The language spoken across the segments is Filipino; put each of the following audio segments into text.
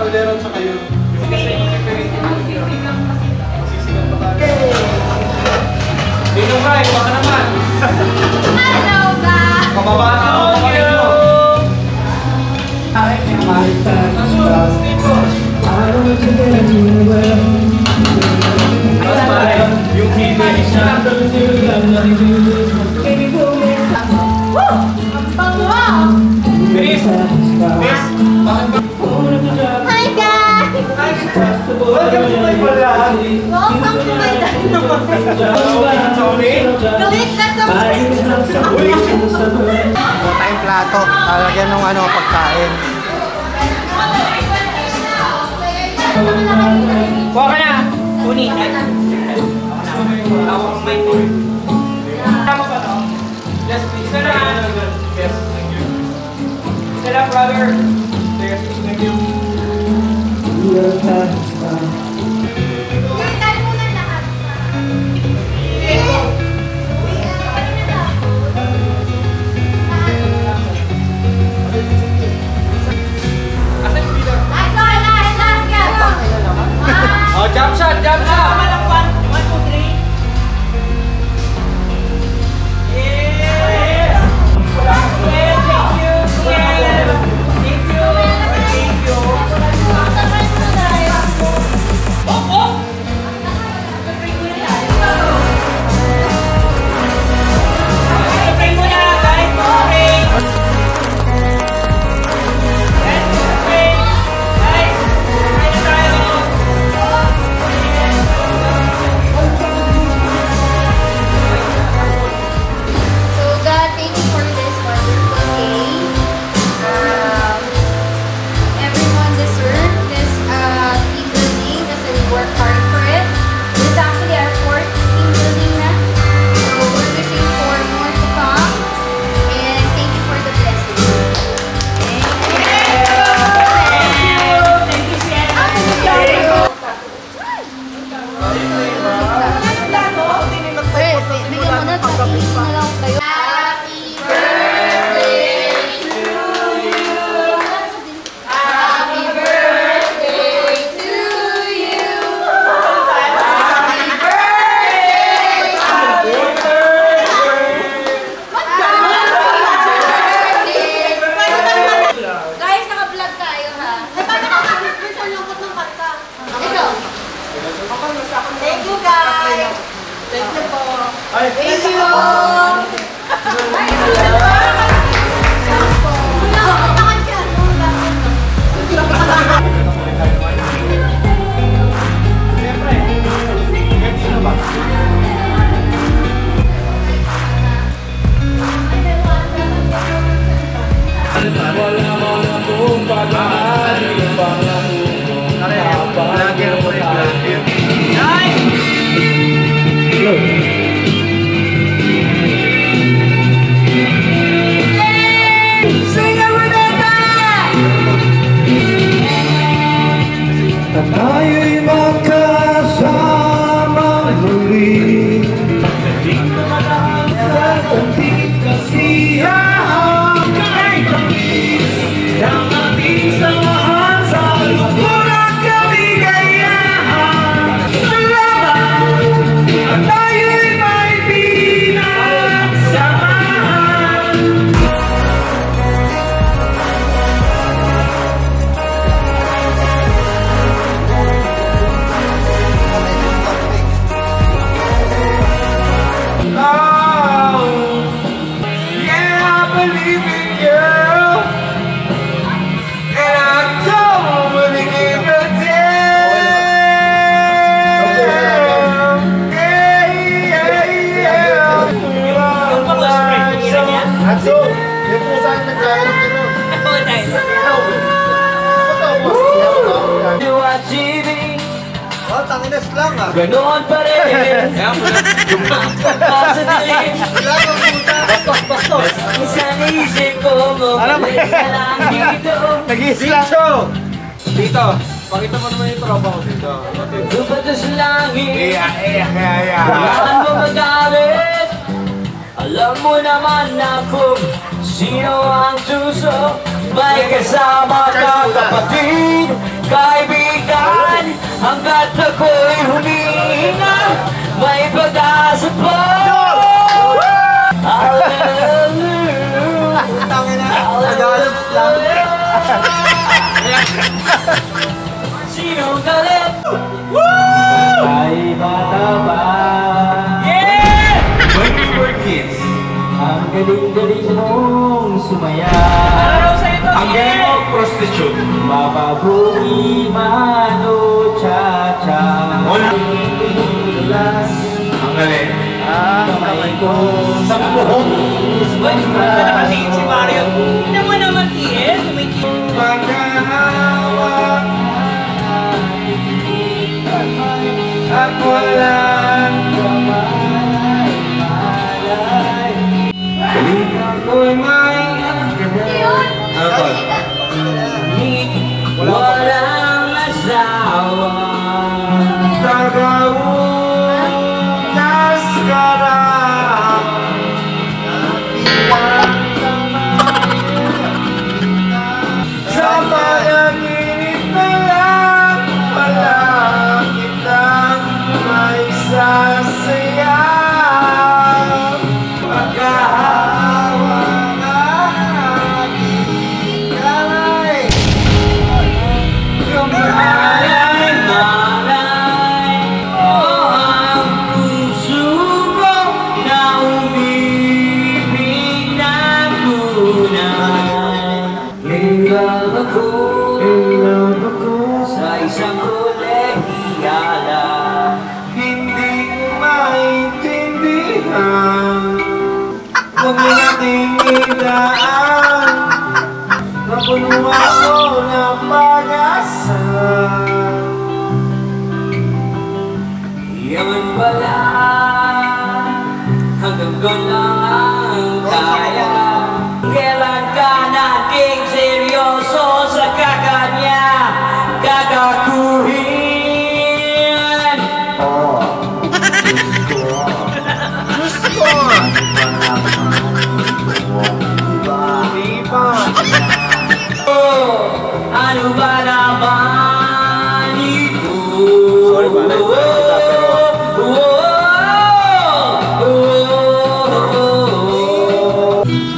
Bolero at saka yun. Kasi yung masisigang pa tayo. Ninong Rai, baka naman. Hello ba? Pababaan ako pa rin mo. Yung himay siya. Ang bango! Miss! Miss! Hi guys! Welcome to my vlog! Welcome to my vlog! Sorry? Click na subscribe! Tayong plato, talagyan ng ano, pagkain. Kuha ka na! Kunin! Tawag ang mic. Tama ba ito? Yes, please. Isa lang. Yes, thank you. Isa lang, brother. Yes, thank you. Tayo muna lahat. Asan yung leader? Oh, jump shot! Jump shot! Thank you guys! Thank you po! Thank you! Tayo'y magkasama muli sa ating kasiyahan ng ating samahan sa lupurang kaligayahan. Salamat at tayo'y may pinagsamahan. Tanginas lang ah. Ganoon pa rin. Bastos. Isang isip ko mo. Balik ka lang dito. Dito! Dito! Pakita mo naman yung tropa ko dito. Lupato sa langit. Kaya. Kailangan mo magalit. Alam mo naman na kung sino ang tuso. May kasama ka kapatid. kaibigan, hanggat ako'y humihinga, may pag-asa pa. Sinong galit? Ay bata ba? Yeah! Backward Kids. Ang galing-galing mong sumaya. Araw sa ito, Ang galing mo, prostitute. Mababuhi man o cha-cha. Wala. Ang galing. Kamay ko Sa buhok. Uy, nakatingin si Mario. Tignan mo naman, Tiel. Tumitingin. Pagkahawak at walang kamalay-malay. Ako'y may Walang asawa. tagaugas ka lang. Sa panaginip na lang pala kitang may sasayaw. Pagkahawak ang aking kamay, Malay, malay. Oh, ang puso ko na umibig na tunay. In love ako sa isang kolehiyala. hindi ko maintindihan. Huwag mo nating idaan, napuno ako ng pag-asa. Yaman pala, hanggang doon lang ang kaya. Kailan ka naging seryoso sa kakanya kakakuhin? Oh, ano ba naman ito? Sorry, pare.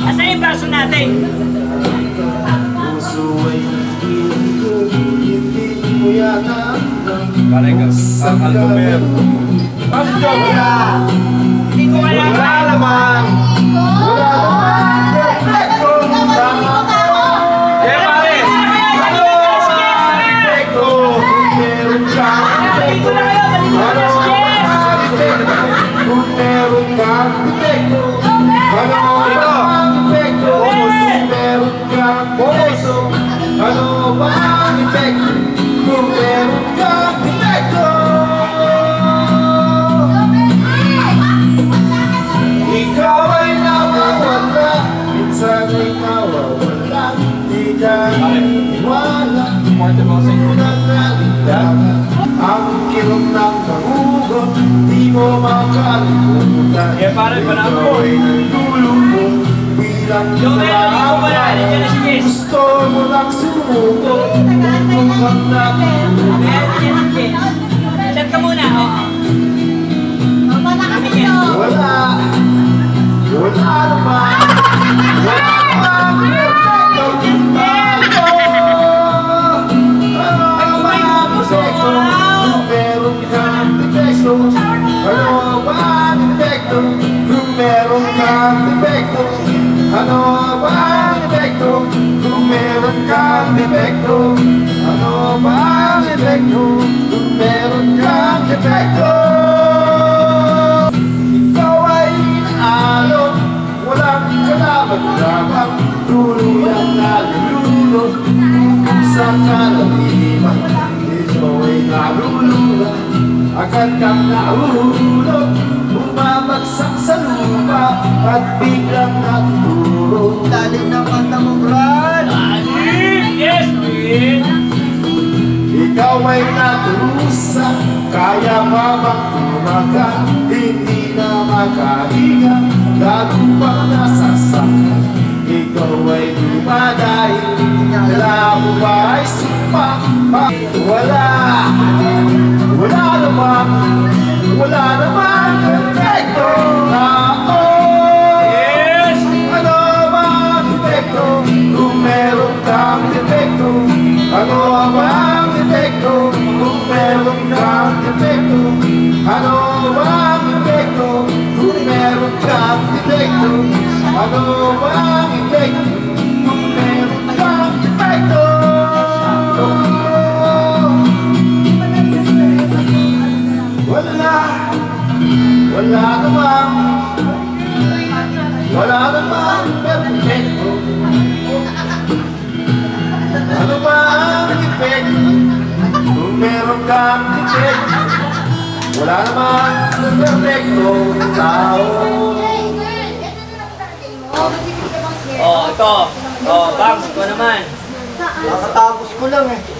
Asan yung braso natin? Puso ay hindi mo yata Parang Alcomer. Hindi ko kaya wala naman. Eh pare, ano ang epekto kung meron kang epekto? Ano ang epekto kung meron kang epekto? Ano ang epekto kung meron kang epekto? Ano ba ang epekto kung meron kang epekto? Ikaw ay nawawala, minsan ay nawawala, di ka iniwala, unang nagdaga. Ang kirot ng karugot, di mo makalimutan. Eh, pare, panahon mo. Ikaw ay nagdulubog, bilang Yung meron, hindi ko pala. Nandiyan na si Jess. gusto mo lang sumuko, kung kang nagdulubog. Meron yan si Jess. Chat ka muna, oh. Wala, wala naman, wala naman epekto tayo. Ano ba ang epekto kung meron kang epekto? Ano ba ang epekto kung meron kang epekto? Ano ba ang epekto kung meron kang epekto? Ano ba ang epekto kung meron kang epekto? Ikaw ay inaalok, walang kalaban-laban, tuluyang nalulunod, kung sa kalaliman, ikaw ay nalulunod, agad kang nahulog, bumabagsak sa lupa, at biglang natuturo. Lalim ng kanta mo, Brad! Yes, Queen! Ikaw ay naturusa, kaya pa bang tumagal? Hindi na makahinga, lalo pang nasasaktan. Ikaw ay dumadahin, kala mo ba ay sumpa? Wala namang perfecto tao. Yes! Ano bang defecto? Kung meron kang defecto. Ano bang defecto? Kung meron kang defecto. Ano bang defecto? Kung meron kang defecto. Ano bang defecto? Kung meron kang defecto. Wala namang perfecto. Ano ba ang defecto? Kung meron kang defecto. Wala namang perfecto tao. Oh, ito. Oh, Bang, ito naman. Nakatapos ko lang eh.